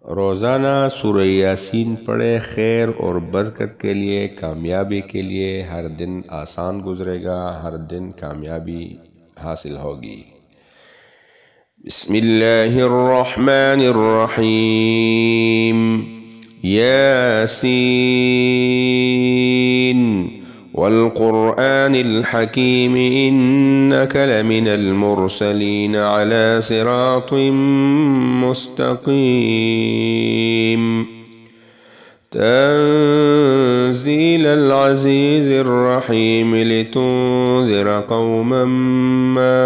रोज़ाना सूरह यासीन पढ़े, खैर और बरकत के लिए, कामयाबी के लिए। हर दिन आसान गुजरेगा, हर दिन कामयाबी हासिल होगी। बिस्मिल्लाहिर्रहमानिर्रहीम। यासीन वल क़ुरआनिल हकीम इन्नक लमिनल मुरसलीन अला सिरातिम मुस्तक़ीम। तंज़ीलल अज़ीज़िर रहीम लितुन्ज़िर क़ौमम मा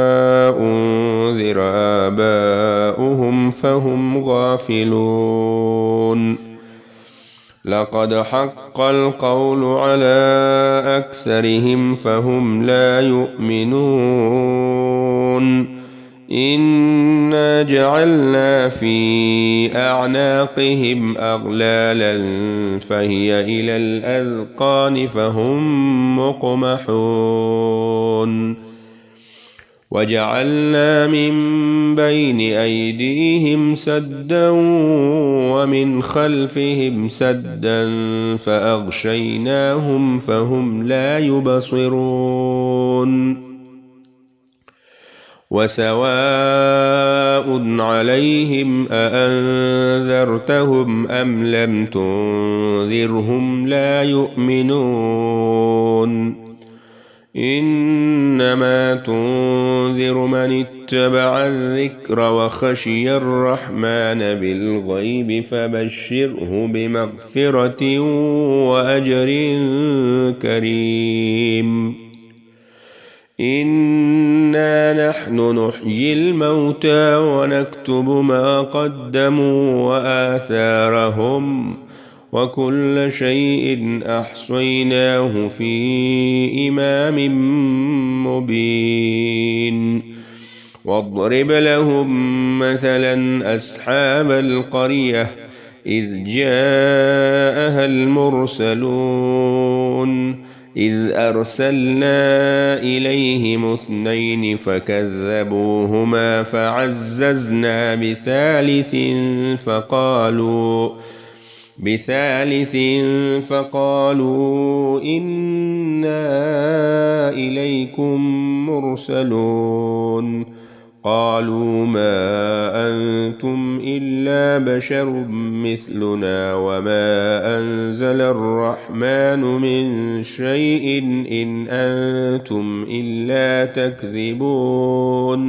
उन्ज़िर आबाउहुम फ़हुम गाफ़िलून। लक़द हक़्क़ल क़ौलु अला अक्सरिहिम फ़हुम ला युमिनून। इन्ना जअलना फ़ी अअनाक़िहिम अग़लालन फ़हिय इलल अज़क़ान फ़हुम मुक़महून। वजअलना मिन बैनि अयदीहिम सद्दन वमिन खल्फ़िहिम सद्दन फ़अग़शयनाहुम फ़हुम ला युबसिरून। वसवाء अलैहिम अअन्ज़रतहुम अम लम तुन्ज़िरहुम ला युमिनून। इन्नमा तुन्ज़िर मन इत्तबअ अज़्ज़िक्र वख़शिय अर्रहमान बिल्ग़ैब फ़बश्शिरहु बिमग़फ़िरतिन वअज्रिन करीम। इन्ना नहनु नुह्यिल मौता वनक्तुब मा क़द्दमू वआसारहुम वकुल्ल शैइन अहसैनाहु फ़ी इमामिन मुबीन। वضرب लहुम मसलन अस्हाबल क़रियह इज़ जाअहल मुरसलून। इज़ अरसलना इलैहिम इस्नैन फ़कज़्ज़बूहुमा फ़अज़्ज़ज़ना बिसालिस फ़क़ालू इन्ना इलैकुम मुरसलून। क़ालू मा अंतुम इल्ला बशरुम मिस्लुना वमा अंज़लर रहमानु मिन शैइन इन अंतुम इल्ला तक्ज़िबून।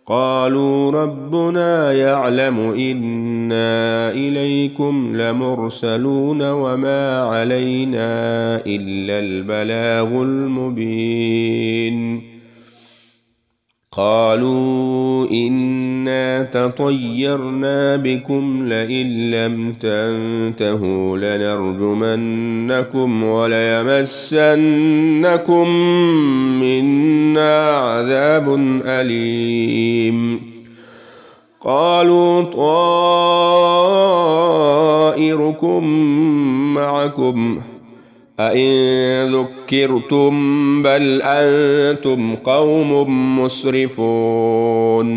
क़ालू रब्बुना यअलमु इन्ना इलैकुम लमुरसलून वमा अलैना इल्लल बलागुल मुबीन। क़ालू इन्ना तطयरना बिकुम लइन लम तंतहू लनरजुमन्नकुम वलयमस्सन्नकुम मिन्ना अज़ाबुन अलीम। क़ालू ताइरुकुम मअकुम अइन ज़ुक्किरतुम बल अंतुम क़ौमुम मुस्रिफून।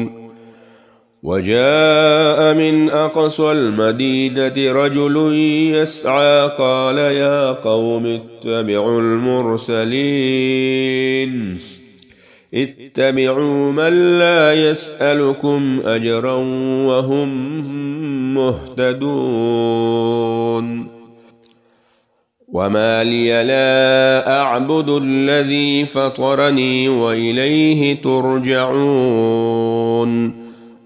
वजाअ मिन अक़सल मदीनति रजुलुन यस्आ क़ाल या क़ौमि इत्तबिउल मुरसलीन। इत्तबिउ मन ला यसअलुकुम अजरन वहुम मुहतदून। वमा लिय ला अअबुदु अल्लज़ी फ़तरनी वइलैहि तुरजऊन।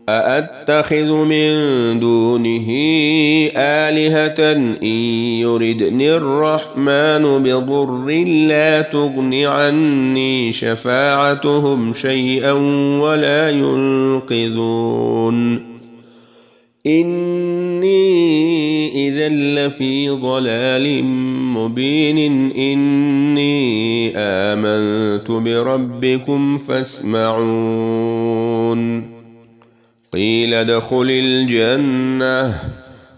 अअत्तख़िज़ु मिन दूनिही आलिहतन इन युरिदनि अर्रहमानु बिदुर्रिन ला तुग़नि अन्नी शफ़ाअतुहुम शैअन वला युन्क़िज़ून। इन्नी इज़न लफ़ी ضलालिम मुबीन। इन्नी आमनतु बिरब्बिकुम फ़स्मऊन। क़ील अदख़ुलिल जन्नह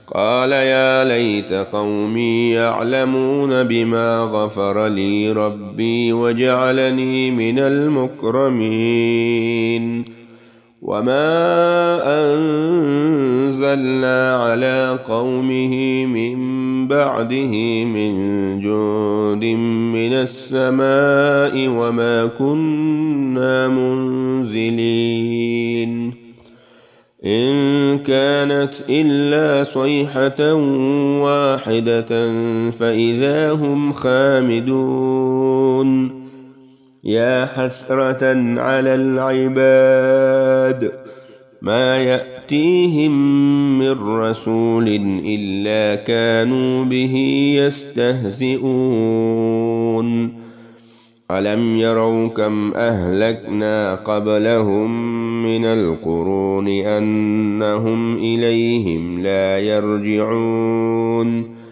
क़ाल या लैत क़ौमी यअलमून बिमा ग़फ़र ली रब्बी वजअलनी मिनल मुक्रमीन। وما أنزلنا على قومه من بعده من جند من السماء وما كنا منزلين إن كانت إلا صيحة واحدة فإذا هم خامدون يا حسرة على العباد ما يأتيهم من رسول إلا كانوا به يستهزئون ألم يروا كم أهلكنا قبلهم من القرون أنهم إليهم لا يرجعون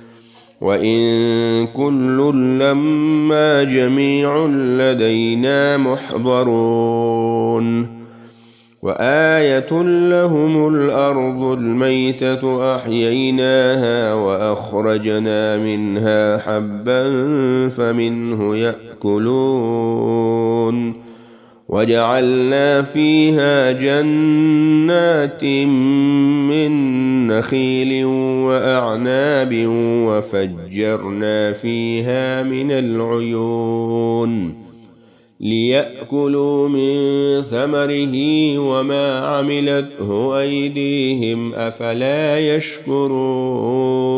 وإن كل لما جميع لدينا محضرون وآية لهم الأرض الميتة أحييناها وأخرجنا منها حبا فمنه يأكلون وجعلنا فيها جنات من نخيل وأعناب وفجرنا فيها من العيون ليأكلوا من ثمره وما عملته أيديهم أفلا يشكرون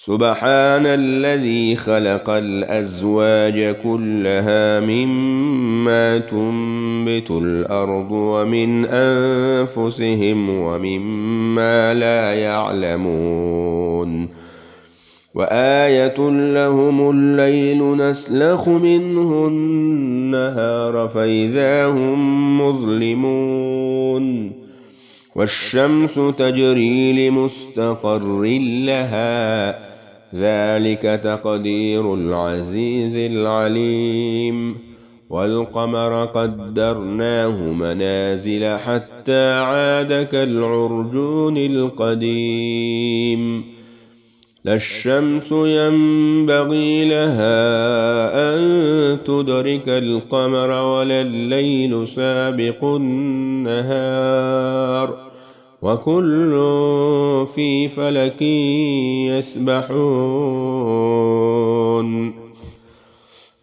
سبحان الذي خلق الأزواج كلها مما تنبت الأرض ومن أنفسهم ومما لا يعلمون وآية لهم الليل نسلخ منه النهار فإذا هم مظلمون والشمس تجري لمستقر لها ذلك تقدير العزيز العليم والقمر قدرناه منازل حتى عاد كالعرجون القديم لا الشمس ينبغي لها أن تدرك القمر ولا الليل سابق النهار وكل في فلك يسبحون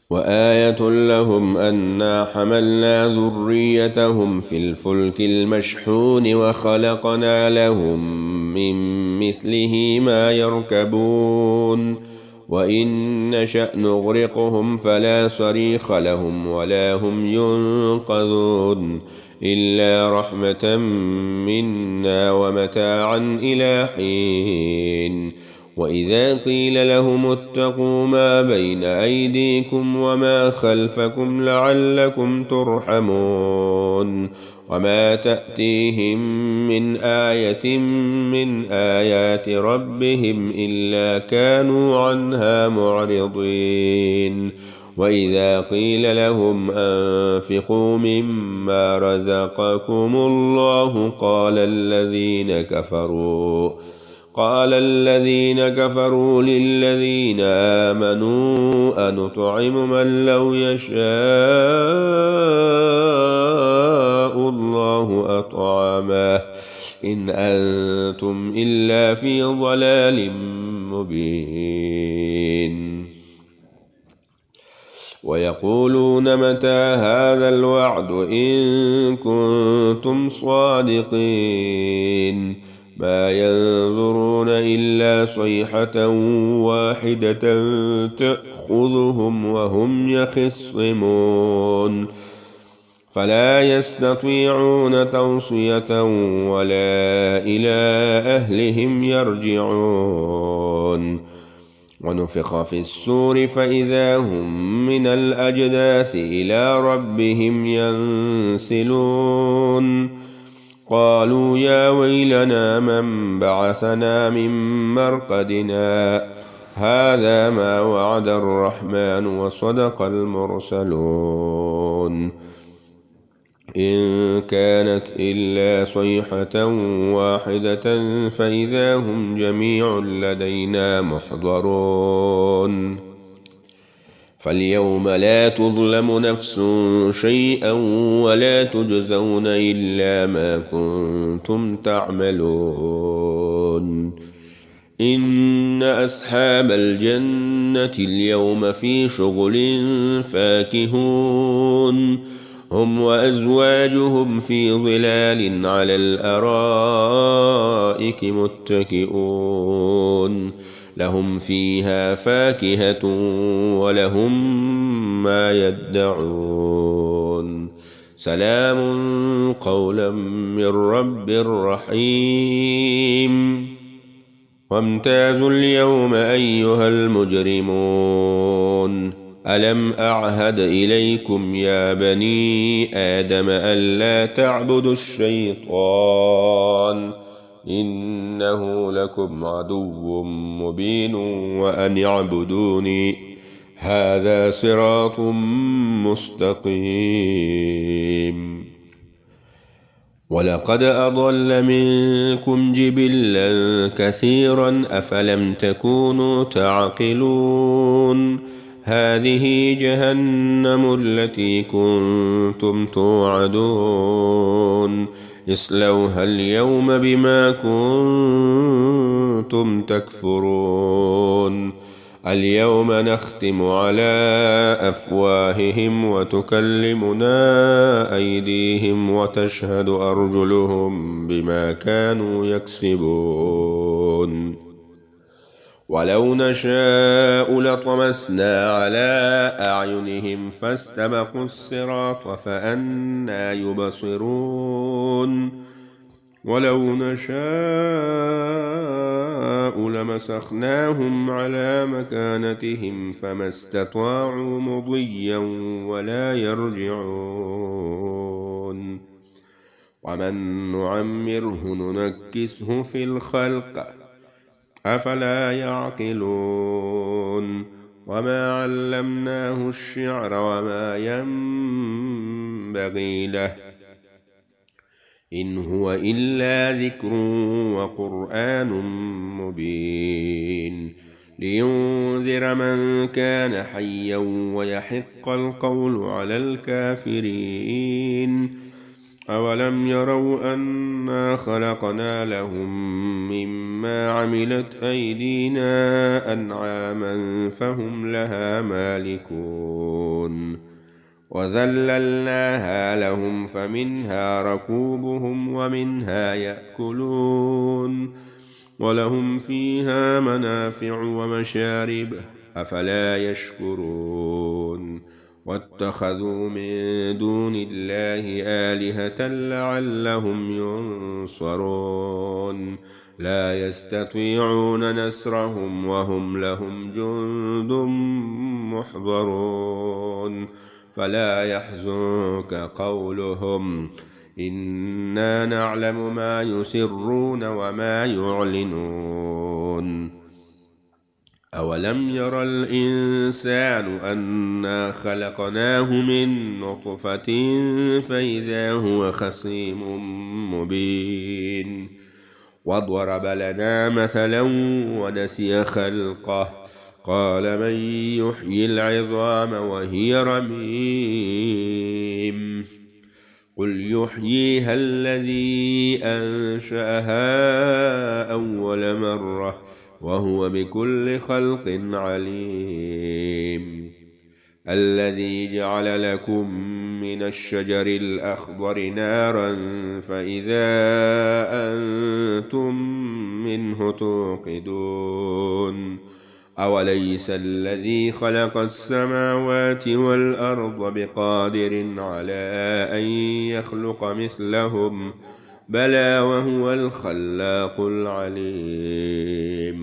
وآية لهم أنا حملنا ذريتهم في الفلك المشحون وخلقنا لهم من مثله ما يركبون وإن نشأ نغرقهم فلا صريخ لهم ولا هم ينقذون إلا رحمة منا ومتاعا إلى حين وإذا قيل لهم اتقوا ما بين أيديكم وما خلفكم لعلكم ترحمون وما تأتيهم من آية من آيات ربهم إلا كانوا عنها معرضين وإذا قيل لهم أنفقوا مما رزقكم الله قال الذين كفروا للذين آمنوا أنطعم من لو يشاء الله أطعمه إن أنتم إلا في ضلال مبين ويقولون متى هذا الوعد إن كنتم صادقين ما ينظرون إلا صيحة واحدة تأخذهم وهم يخصمون فلا يستطيعون توصية ولا إلى أهلهم يرجعون ونفخ في الصور فإذا هم من الأجداث إلى ربهم ينسلون قالوا يا ويلنا من بعثنا من مرقدنا هذا ما وعد الرحمن وصدق المرسلون إن كانت إلا صيحة واحدة فإذا هم جميع لدينا محضرون فاليوم لا تظلم نفس شيئا ولا تجزون إلا ما كنتم تعملون. إن أصحاب الجنة اليوم في شغل فاكهون هم وأزواجهم في ظلال على الأرائك متكئون لهم فيها فاكهة ولهم ما يدعون سلام قولا من رب رحيم. وامتازوا اليوم أيها المجرمون ألم أعهد إليكم يا بني آدم ألا تعبدوا الشيطان إنه لكم عدو مبين وأن اعبدوني هذا صراط مستقيم. ولقد أضل منكم جبلا كثيرا أفلم تكونوا تعقلون. هذه جهنم التي كنتم توعدون اصلوها اليوم بما كنتم تكفرون. اليوم نختم على أفواههم وتكلمنا أيديهم وتشهد أرجلهم بما كانوا يكسبون. ولو نشاء لطمسنا على أعينهم فاستبقوا الصراط فأنى يبصرون. ولو نشاء لمسخناهم على مكانتهم فما استطاعوا مضيا ولا يرجعون. ومن نعمره ننكسه في الخلق أفلا يعقلون. وما علمناه الشعر وما ينبغي له إن هو إلا ذكر وقرآن مبين لينذر من كان حيا ويحق القول على الكافرين. أولم يروا أنا خلقنا لهم مما عملت أيدينا أنعاما فهم لها مالكون وذللناها لهم فمنها ركوبهم ومنها يأكلون ولهم فيها منافع ومشارب أفلا يشكرون. واتخذوا من دون الله آلهة لعلهم ينصرون لا يستطيعون نصرهم وهم لهم جند محضرون. فلا يحزنك قولهم إنا نعلم ما يسرون وما يعلنون. أولم ير الإنسان أنا خلقناه من نطفة فإذا هو خصيم مبين وضرب لنا مثلا ونسي خلقه قال من يحيي العظام وهي رميم قل يحييها الذي أنشأها أول مرة وهو بكل خلق عليم. الذي جعل لكم من الشجر الأخضر نارا فإذا أنتم منه توقدون. أوليس الذي خلق السماوات والأرض بقادر على أن يخلق مثلهم بلى وهو الخلاق العليم.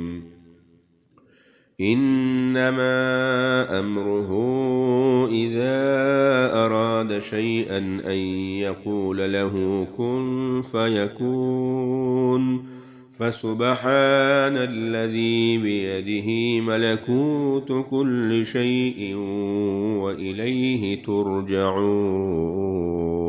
إنما أمره إذا أراد شيئا أن يقول له كن فيكون. فسبحان الذي بيده ملكوت كل شيء وإليه ترجعون.